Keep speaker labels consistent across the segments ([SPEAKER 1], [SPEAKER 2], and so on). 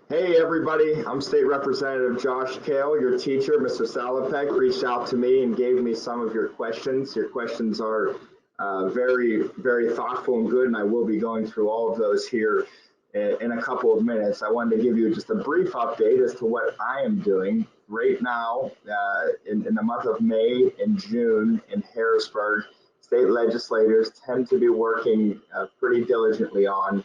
[SPEAKER 1] Hey everybody, I'm State Representative Josh Kail. Your teacher, Mr. Salopek, reached out to me and gave me some of your questions. Your questions are very thoughtful and good, and I will be going through all of those here in a couple of minutes. I wanted to give you just a brief update as to what I am doing right now in the month of May and June in Harrisburg. State legislators tend to be working pretty diligently on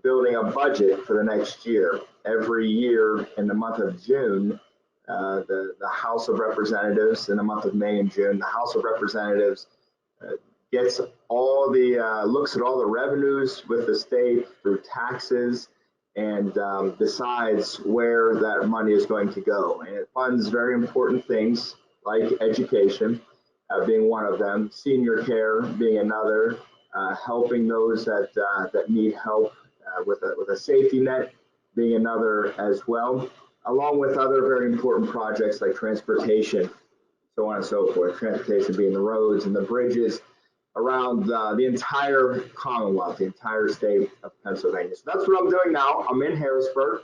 [SPEAKER 1] building a budget for the next year. Every year in the month of June, the House of Representatives, in the month of May and June, the House of Representatives uh, gets all the looks at all the revenues with the state through taxes and decides where that money is going to go. And it funds very important things like education, being one of them, senior care being another, helping those that need help with a safety net being another as well, along with other very important projects like transportation, so on and so forth. Transportation being the roads and the bridges around the entire Commonwealth, the entire state of Pennsylvania. So that's what I'm doing now. I'm in Harrisburg,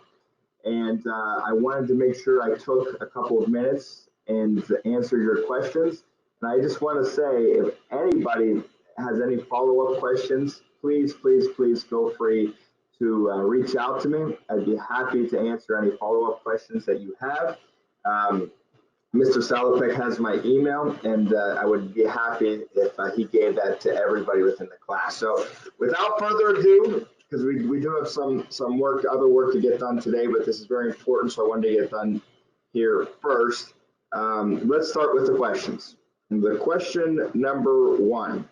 [SPEAKER 1] and I wanted to make sure I took a couple of minutes and answer your questions. And I just want to say, if anybody has any follow-up questions, please feel free to reach out to me. I'd be happy to answer any follow-up questions that you have. Mr. Salopek has my email, and I would be happy if he gave that to everybody within the class. So without further ado, because we do have some other work to get done today, but this is very important, so I wanted to get done here first. Let's start with the questions. And the question number one,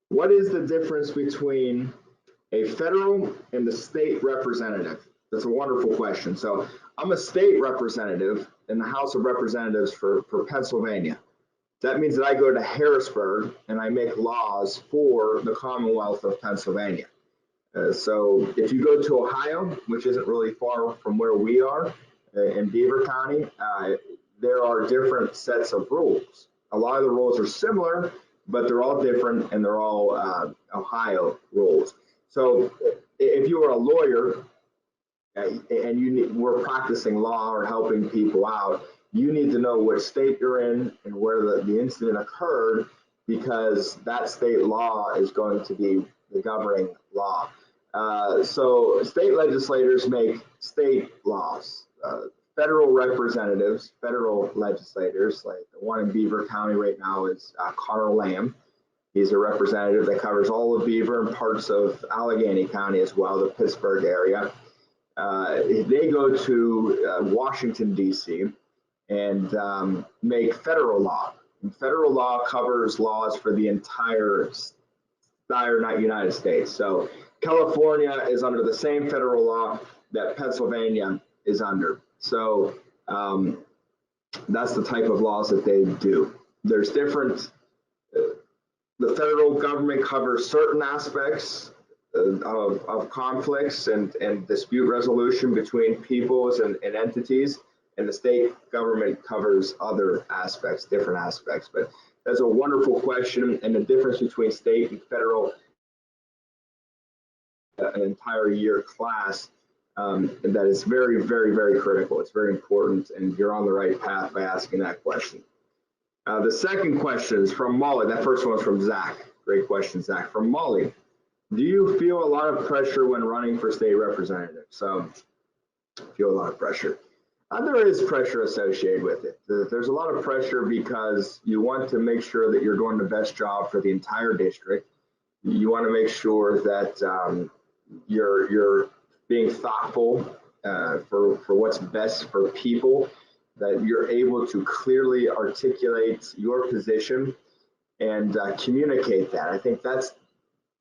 [SPEAKER 1] what is the difference between a federal and the state representative? That's a wonderful question. So I'm a state representative in the House of Representatives for Pennsylvania. That means that I go to Harrisburg and I make laws for the Commonwealth of Pennsylvania. So if you go to Ohio, which isn't really far from where we are in Beaver County, there are different sets of rules. A lot of the rules are similar, but they're all different and they're all Ohio rules. So if you are a lawyer and we're practicing law or helping people out, you need to know what state you're in and where the incident occurred, because that state law is going to be the governing law. So state legislators make state laws. Federal representatives, federal legislators, like the one in Beaver County right now is Connor Lamb. He's a representative that covers all of Beaver and parts of Allegheny County as well, the Pittsburgh area. They go to Washington, D.C. and make federal law. And federal law covers laws for the entire United States. So California is under the same federal law that Pennsylvania is under. So that's the type of laws that they do. There's different, the federal government covers certain aspects of conflicts and dispute resolution between peoples and entities, and the state government covers other aspects, different aspects. But that's a wonderful question, and the difference between state and federal, an entire year class, that is very critical. It's very important, and you're on the right path by asking that question. The second question is from Molly. That first one was from Zach. Great question, Zach. From Molly. Do you feel a lot of pressure when running for state representative? So, feel a lot of pressure. There is pressure associated with it. There's a lot of pressure because you want to make sure that you're doing the best job for the entire district. You want to make sure that you're being thoughtful for what's best for people, that you're able to clearly articulate your position and communicate that. I think that's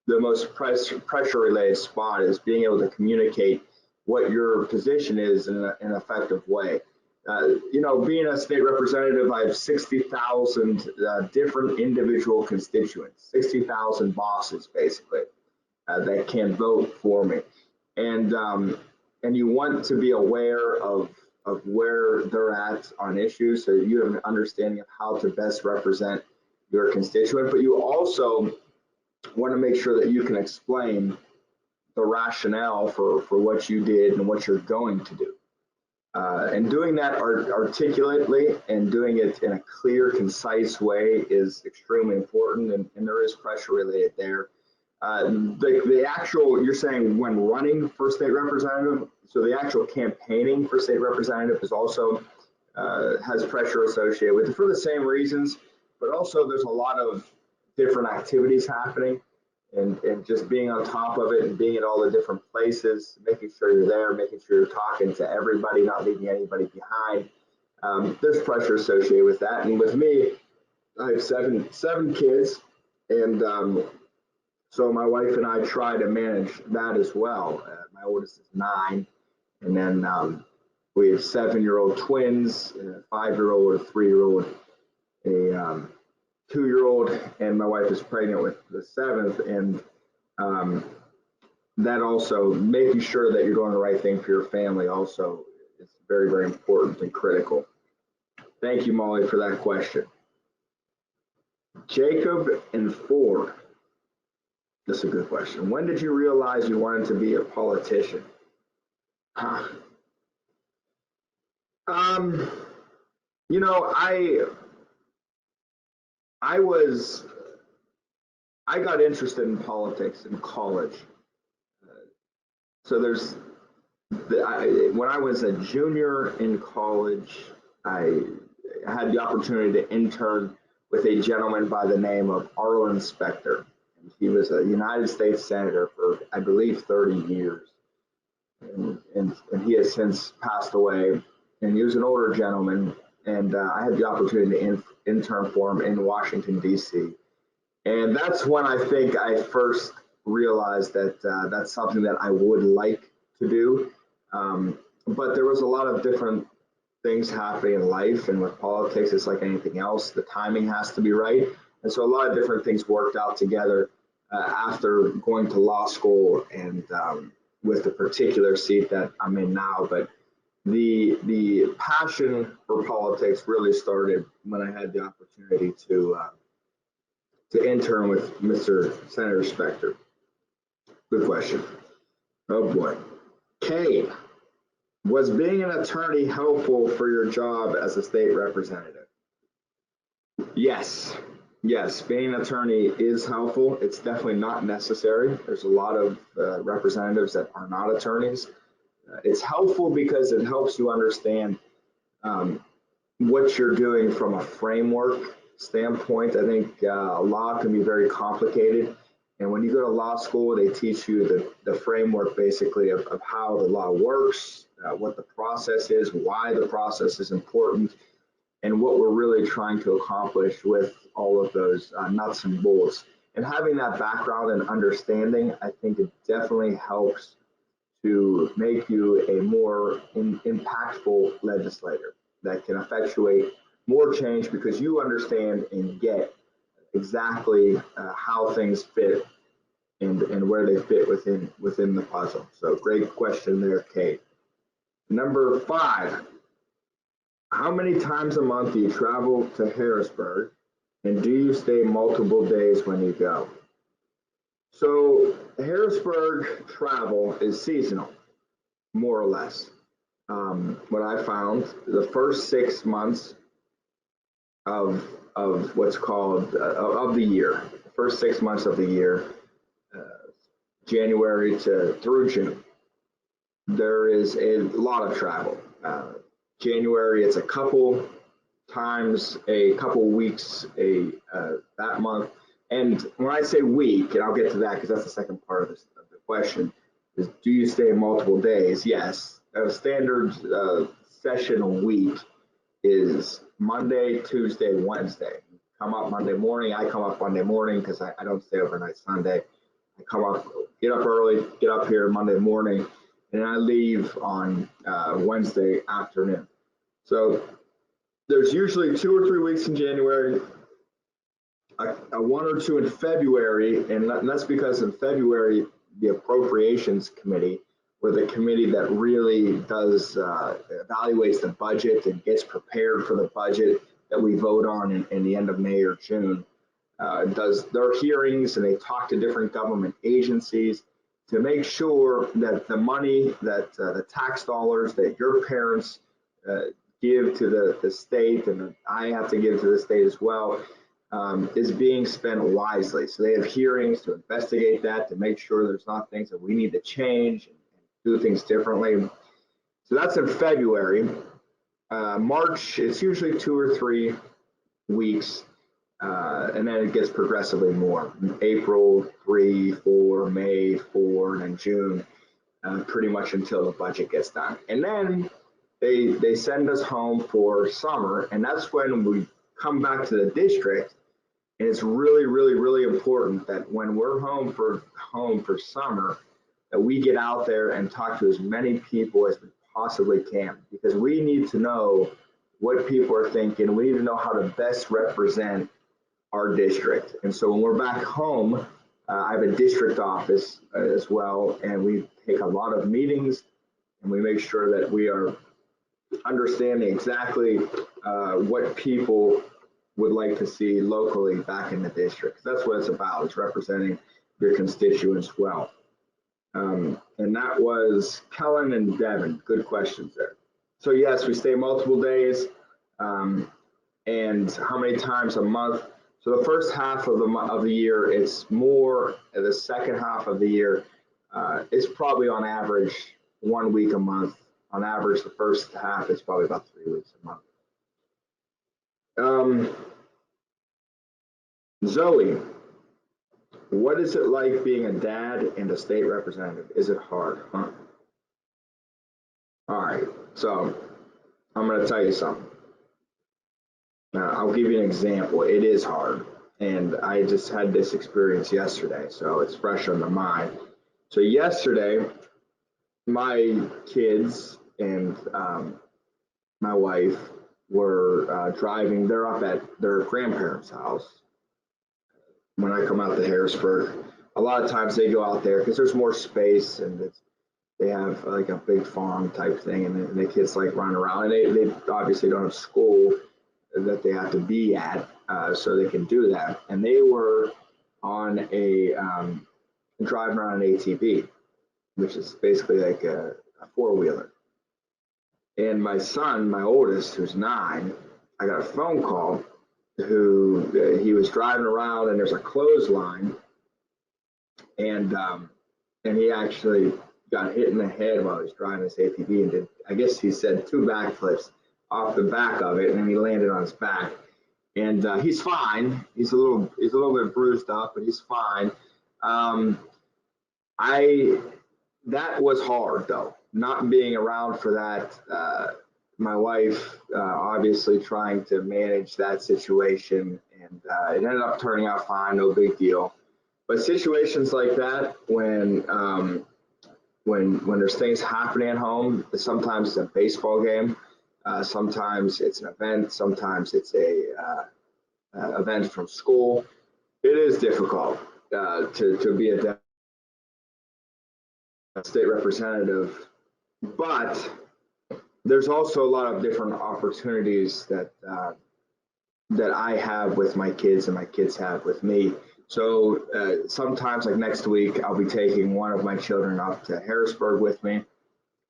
[SPEAKER 1] the most pressure related spot, is being able to communicate what your position is in an effective way. Being a state representative, I have 60,000 different individual constituents, 60,000 bosses basically that can vote for me, and you want to be aware of where they're at on issues, so you have an understanding of how to best represent your constituent, but you also want to make sure that you can explain the rationale for what you did and what you're going to do. And doing that articulately and doing it in a clear, concise way is extremely important, and there is pressure related there. The actual, you're saying when running for state representative, so the actual campaigning for state representative is also has pressure associated with it for the same reasons, but also there's a lot of different activities happening, and just being on top of it and being at all the different places, making sure you're there, making sure you're talking to everybody, not leaving anybody behind. There's pressure associated with that. And with me, I have seven kids, and so my wife and I try to manage that as well. My oldest is 9, and then we have 7-year-old twins, a 5-year-old, a 3-year-old, a 2-year-old, and my wife is pregnant with the 7th, and that also making sure that you're doing the right thing for your family also is very, very important and critical. Thank you, Molly, for that question. Jacob and Ford. This is a good question. When did you realize you wanted to be a politician? Huh. You know, I got interested in politics in college. So when I was a junior in college, I had the opportunity to intern with a gentleman by the name of Arlen Specter. He was a United States Senator for, I believe, 30 years. And he has since passed away. And he was an older gentleman. And I had the opportunity to intern for him in Washington, D.C. And that's when I think I first realized that that's something that I would like to do. But there was a lot of different things happening in life, and with politics, it's like anything else. The timing has to be right. And so a lot of different things worked out together after going to law school and with the particular seat that I'm in now. But the passion for politics really started when I had the opportunity to intern with Mr. Senator Specter. Good question. Oh boy. Kail, was being an attorney helpful for your job as a state representative? Yes. Yes, being an attorney is helpful. It's definitely not necessary. There's a lot of representatives that are not attorneys. It's helpful because it helps you understand what you're doing from a framework standpoint. I think law can be very complicated. And when you go to law school, they teach you the framework basically of how the law works, what the process is, why the process is important, and what we're really trying to accomplish with all of those nuts and bolts. And having that background and understanding, I think it definitely helps to make you a more impactful legislator that can effectuate more change because you understand and get exactly how things fit and where they fit within the puzzle. So great question there, Kate. Number 5, how many times a month do you travel to Harrisburg, and do you stay multiple days when you go? So Harrisburg travel is seasonal, more or less. What I found, the first 6 months of what's called of the year, the first 6 months of the year, January through June, there is a lot of travel. January, it's a couple times, a couple weeks that month. And when I say week, and I'll get to that because that's the second part of the question, is do you stay multiple days? Yes. A standard session a week is Monday, Tuesday, Wednesday. Come up Monday morning. I come up Monday morning because I don't stay overnight Sunday. I come up, get up early, get up here Monday morning, and I leave on Wednesday afternoon. So there's usually 2 or 3 weeks in January, a 1 or 2 in February, and that's because in February, the Appropriations Committee, or the committee that really does evaluates the budget and gets prepared for the budget that we vote on in the end of May or June, does their hearings, and they talk to different government agencies. to make sure that the money that the tax dollars that your parents uh, give to the state and I have to give to the state as well is being spent wisely. So they have hearings to investigate that, to make sure there's not things that we need to change and do things differently. So that's in February. March, it's usually 2 or 3 weeks, and then it gets progressively more. April, 3, 4, May, 4, and then June, pretty much until the budget gets done. And then they send us home for summer, and that's when we come back to the district. And it's really, really, really important that when we're home for summer, that we get out there and talk to as many people as we possibly can, because we need to know what people are thinking. We need to know how to best represent our district. And so when we're back home, I have a district office as well, and we take a lot of meetings and we make sure that we are understanding exactly what people would like to see locally back in the district. That's what it's about. It's representing your constituents well. And that was Kellen and Devin. Good questions there. So yes, we stay multiple days. And how many times a month? So the first half of the year, it's more. The second half of the year, it's probably on average 1 week a month. On average, the first half is probably about 3 weeks a month. Zoe, what is it like being a dad and a state representative? Is it hard? Huh? All right, so I'm going to tell you something. I'll give you an example. It is hard, and I just had this experience yesterday, so it's fresh on the mind. So yesterday, my kids and my wife were driving. They're up at their grandparents' house. When I come out to Harrisburg, a lot of times they go out there because there's more space and they have like a big farm type thing, and the kids like run around. And they obviously don't have school that they have to be at, so they can do that. And they were on a driving around an ATV, which is basically like a four-wheeler. And my son, my oldest, who's 9, I got a phone call he was driving around and there's a clothesline, and he actually got hit in the head while he was driving his ATV and did, I guess he said, 2 backflips off the back of it, and then he landed on his back. And he's fine. He's a little bit bruised up, but he's fine. That was hard though, not being around for that. My wife obviously trying to manage that situation, and it ended up turning out fine, no big deal. But situations like that, when there's things happening at home, sometimes it's a baseball game, sometimes it's an event, sometimes it's a event from school. It is difficult to be a state representative, but there's also a lot of different opportunities that I have with my kids and my kids have with me. So sometimes, like next week, I'll be taking one of my children up to Harrisburg with me,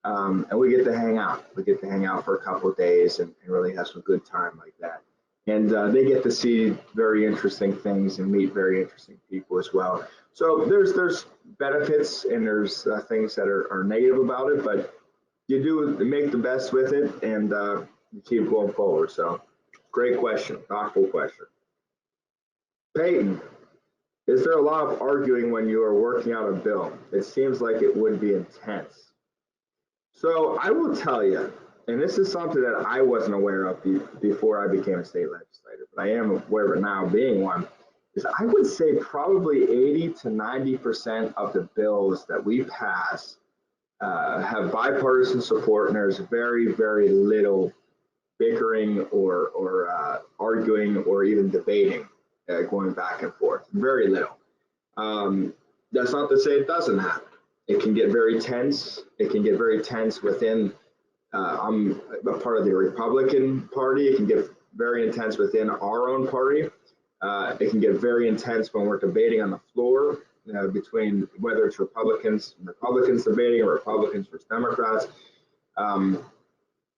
[SPEAKER 1] and we get to hang out. We get to hang out for a couple of days and really have some good time like that. And they get to see very interesting things and meet very interesting people as well. So there's benefits and there's things that are negative about it, but you do make the best with it, and you keep going forward. So great question, thoughtful question. Peyton, is there a lot of arguing when you are working out a bill? It seems like it would be intense. So I will tell you, and this is something that I wasn't aware of before I became a state legislator, but I am aware of it now being one, is I would say probably 80 to 90% of the bills that we pass have bipartisan support, and there's very, very little bickering or arguing or even debating going back and forth. Very little. That's not to say it doesn't happen. It can get very tense. It can get very tense within. I'm a part of the Republican Party. It can get very intense within our own party. It can get very intense when we're debating on the floor. between whether it's Republicans debating or Republicans versus Democrats.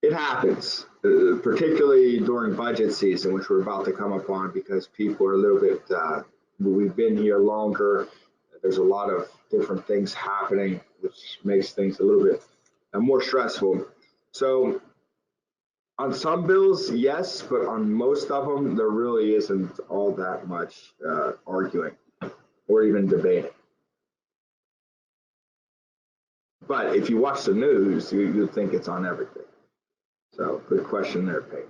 [SPEAKER 1] It happens, particularly during budget season, which we're about to come upon, because people are a little bit, we've been here longer. There's a lot of different things happening, which makes things a little bit more stressful. So on some bills, yes, but on most of them, there really isn't all that much arguing or even debating. But if you watch the news, you'd think it's on everything. So good question there, Peyton.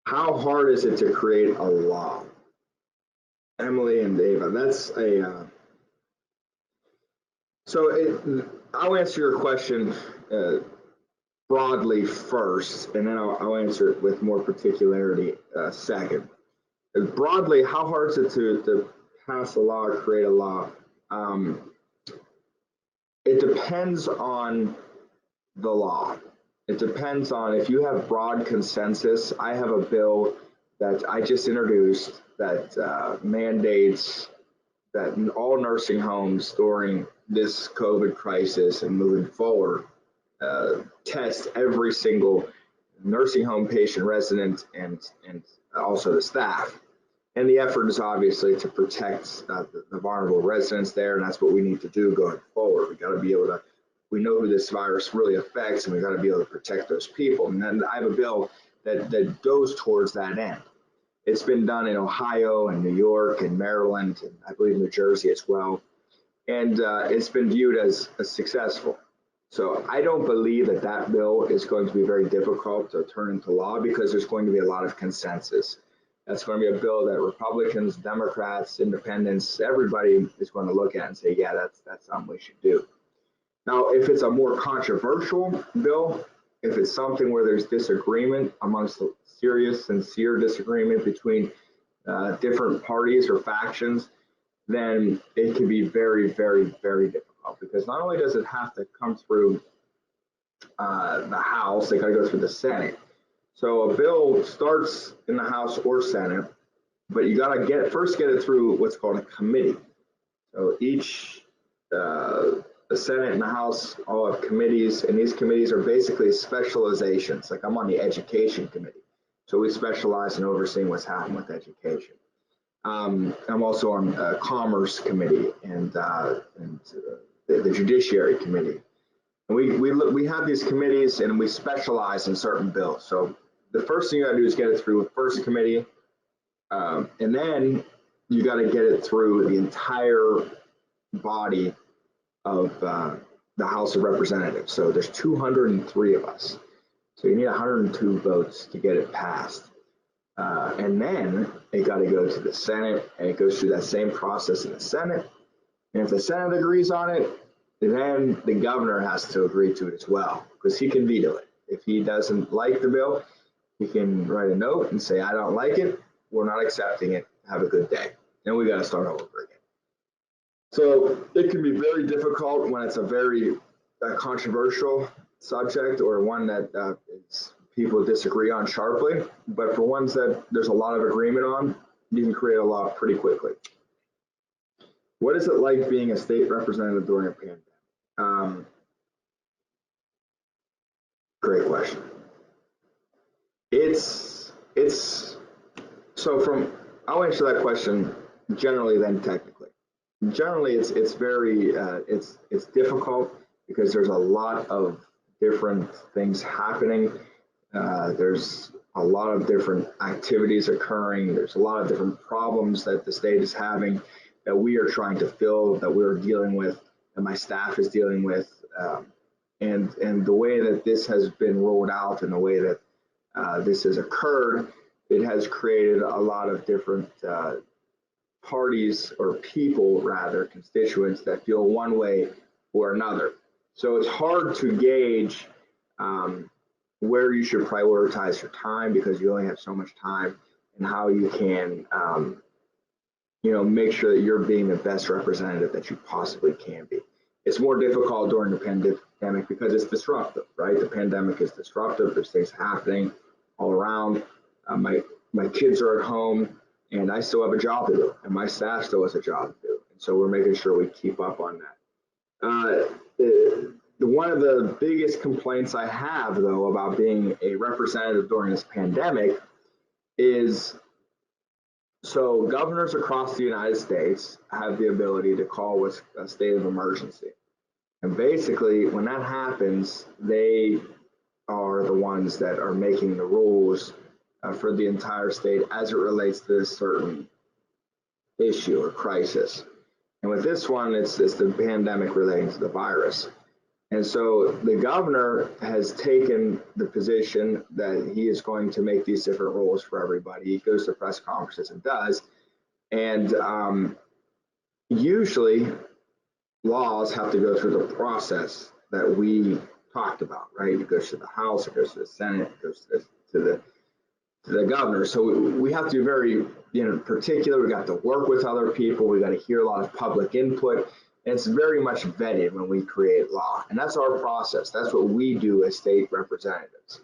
[SPEAKER 1] How hard is it to create a law? Emily and Ava, that's a, I'll answer your question broadly first, and then I'll answer it with more particularity second. Broadly, how hard is it to pass a law or create a law? It depends on the law. It depends on if you have broad consensus. I have a bill that I just introduced that mandates that all nursing homes during this COVID crisis and moving forward test every single nursing home patient, resident, and also the staff. And the effort is obviously to protect the vulnerable residents there, and that's what we need to do going forward. We got to be able to, we know who this virus really affects, and we got to be able to protect those people. And then I have a bill that goes towards that end. It's been done in Ohio and New York and Maryland, and I believe New Jersey as well. And it's been viewed as successful. So I don't believe that bill is going to be very difficult to turn into law, because there's going to be a lot of consensus. That's going to be a bill that Republicans, Democrats, Independents, everybody is going to look at and say, yeah, that's something we should do. Now, if it's a more controversial bill, if it's something where there's disagreement amongst serious, sincere disagreement between different parties or factions, then it can be very, very, very difficult, because not only does it have to come through the House, they got to go through the Senate. So a bill starts in the House or Senate, but you got to first get it through what's called a committee. So each, the Senate and the House all have committees, and these committees are basically specializations. Like I'm on the Education Committee, so we specialize in overseeing what's happening with education. I'm also on Commerce Committee and the Judiciary Committee. And we have these committees, and we specialize in certain bills. So the first thing you got to do is get it through the first committee, and then you got to get it through the entire body of the House of Representatives. So there's 203 of us. So you need 102 votes to get it passed. And then it got to go to the Senate, and it goes through that same process in the Senate. And if the Senate agrees on it, then the governor has to agree to it as well, because he can veto it. If he doesn't like the bill, he can write a note and say, I don't like it, we're not accepting it, have a good day. Then we got to start all over again. So it can be very difficult when it's a very controversial subject, or one that people disagree on sharply. But for ones that there's a lot of agreement on, you can create a law pretty quickly. What is it like being a state representative during a pandemic? Great question. I'll answer that question generally, then technically. Generally, it's very it's difficult, because there's a lot of different things happening. There's a lot of different activities occurring. There's a lot of different problems that the state is having, that we are trying to fill, that we're dealing with, that my staff is dealing with, and the way that this has been rolled out, and the way that this has occurred, it has created a lot of different parties, or people rather, constituents, that feel one way or another. So it's hard to gauge where you should prioritize your time, because you only have so much time, and how you can make sure that you're being the best representative that you possibly can be. It's more difficult during the pandemic because it's disruptive, right? The pandemic is disruptive. There's things happening all around. My kids are at home, and I still have a job to do, and my staff still has a job to do. And So we're making sure we keep up on that. One of the biggest complaints I have, though, about being a representative during this pandemic is, so governors across the United States have the ability to call what's a state of emergency. And basically, when that happens, they are the ones that are making the rules for the entire state as it relates to this certain issue or crisis. And with this one, it's the pandemic relating to the virus. And so the governor has taken the position that he is going to make these different rules for everybody. He goes to press conferences and does. And usually laws have to go through the process that we talked about, right? It goes to the House, it goes to the Senate, it goes to the governor. So we have to be very, particular. We got to work with other people. We got to hear a lot of public input. And it's very much vetted when we create law. And that's our process. That's what we do as state representatives.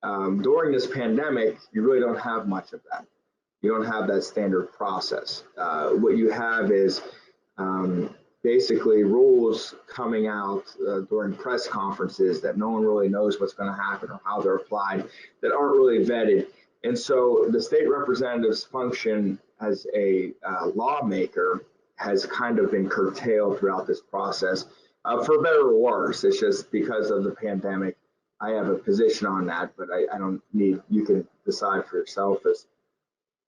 [SPEAKER 1] During this pandemic, you really don't have much of that. You don't have that standard process. What you have is basically rules coming out during press conferences that no one really knows what's going to happen or how they're applied, that aren't really vetted. And so the state representative's function as a lawmaker has kind of been curtailed throughout this process, for better or worse. It's just because of the pandemic, I have a position on that, but I don't need, you can decide for yourself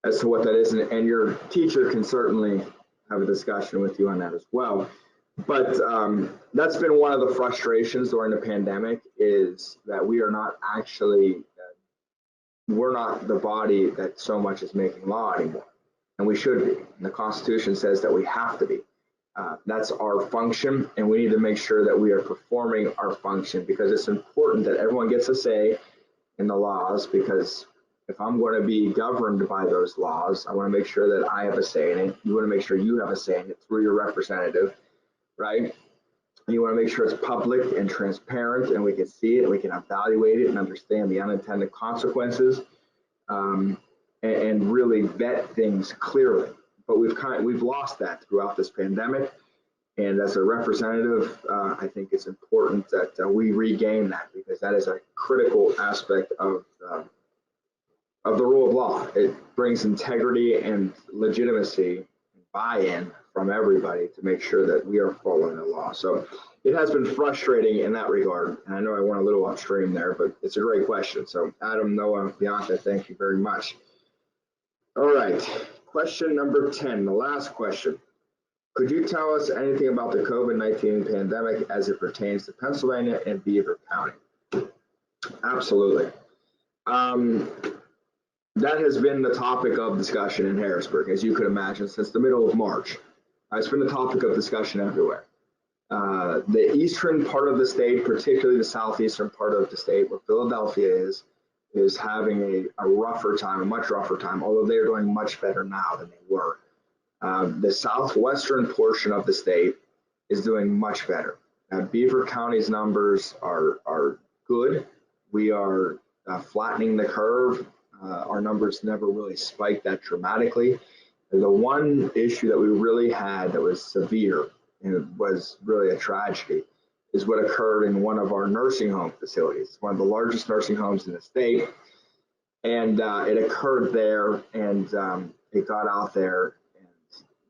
[SPEAKER 1] as to what that is, and your teacher can certainly have a discussion with you on that as well. But that's been one of the frustrations during the pandemic, is that we are not actually, we're not the body that so much is making law anymore. And we should be. And the Constitution says that we have to be. That's our function, and we need to make sure that we are performing our function, because it's important that everyone gets a say in the laws, because if I'm going to be governed by those laws, I want to make sure that I have a say in it. You want to make sure you have a say in it through your representative, right? And you want to make sure it's public and transparent, and we can see it, and we can evaluate it and understand the unintended consequences. And really vet things clearly. But we've lost that throughout this pandemic. And as a representative, I think it's important that we regain that, because that is a critical aspect of the rule of law. It brings integrity and legitimacy and buy-in from everybody to make sure that we are following the law. So it has been frustrating in that regard. And I know I went a little upstream there, but it's a great question. So Adam, Noah, Bianca, thank you very much. All right, question number 10, the last question. Could you tell us anything about the COVID-19 pandemic as it pertains to Pennsylvania and Beaver County? Absolutely. That has been the topic of discussion in Harrisburg, as you could imagine, since the middle of March. It's been the topic of discussion everywhere. The eastern part of the state, particularly the southeastern part of the state where Philadelphia is having a rougher time, a much rougher time, although they're doing much better now than they were. The southwestern portion of the state is doing much better. Beaver County's numbers are good. We are flattening the curve. Our numbers never really spiked that dramatically. The one issue that we really had that was severe, and it was really a tragedy, is what occurred in one of our nursing home facilities. It's one of the largest nursing homes in the state. And it occurred there, and it got out there, and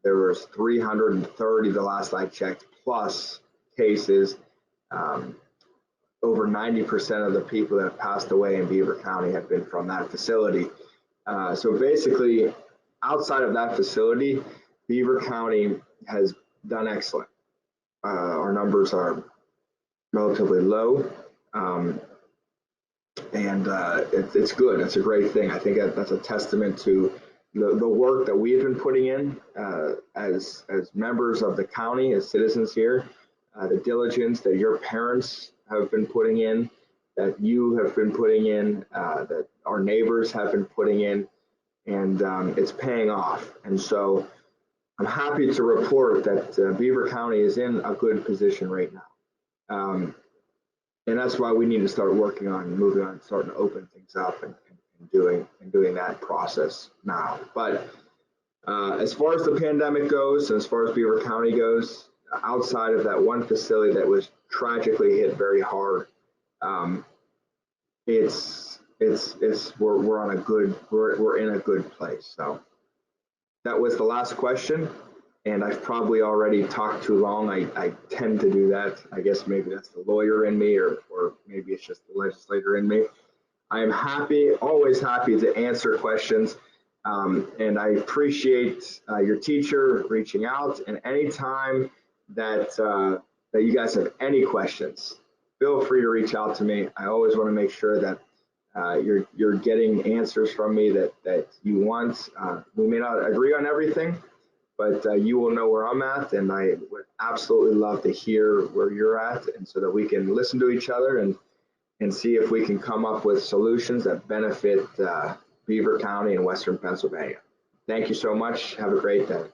[SPEAKER 1] there was 330, the last I checked, plus cases. Over 90% of the people that have passed away in Beaver County have been from that facility. So basically, outside of that facility, Beaver County has done excellent. Our numbers are relatively low, and it's good. It's a great thing. I think that's a testament to the work that we've been putting in as members of the county, as citizens here, the diligence that your parents have been putting in, that you have been putting in, that our neighbors have been putting in, and it's paying off. And so I'm happy to report that Beaver County is in a good position right now. And that's why we need to start working on moving on, starting to open things up and doing that process now. But As far as the pandemic goes, and as far as Beaver County goes, outside of that one facility that was tragically hit very hard, um, we're on a good we're in a good place. So that was the last question, and I've probably already talked too long. I tend to do that. I guess maybe that's the lawyer in me, or maybe it's just the legislator in me. I am happy, always happy to answer questions. And I appreciate your teacher reaching out. And anytime that you guys have any questions, feel free to reach out to me. I always want to make sure that you're getting answers from me that you want. We may not agree on everything, but you will know where I'm at, and I would absolutely love to hear where you're at, and so that we can listen to each other and see if we can come up with solutions that benefit Beaver County and Western Pennsylvania. Thank you so much. Have a great day.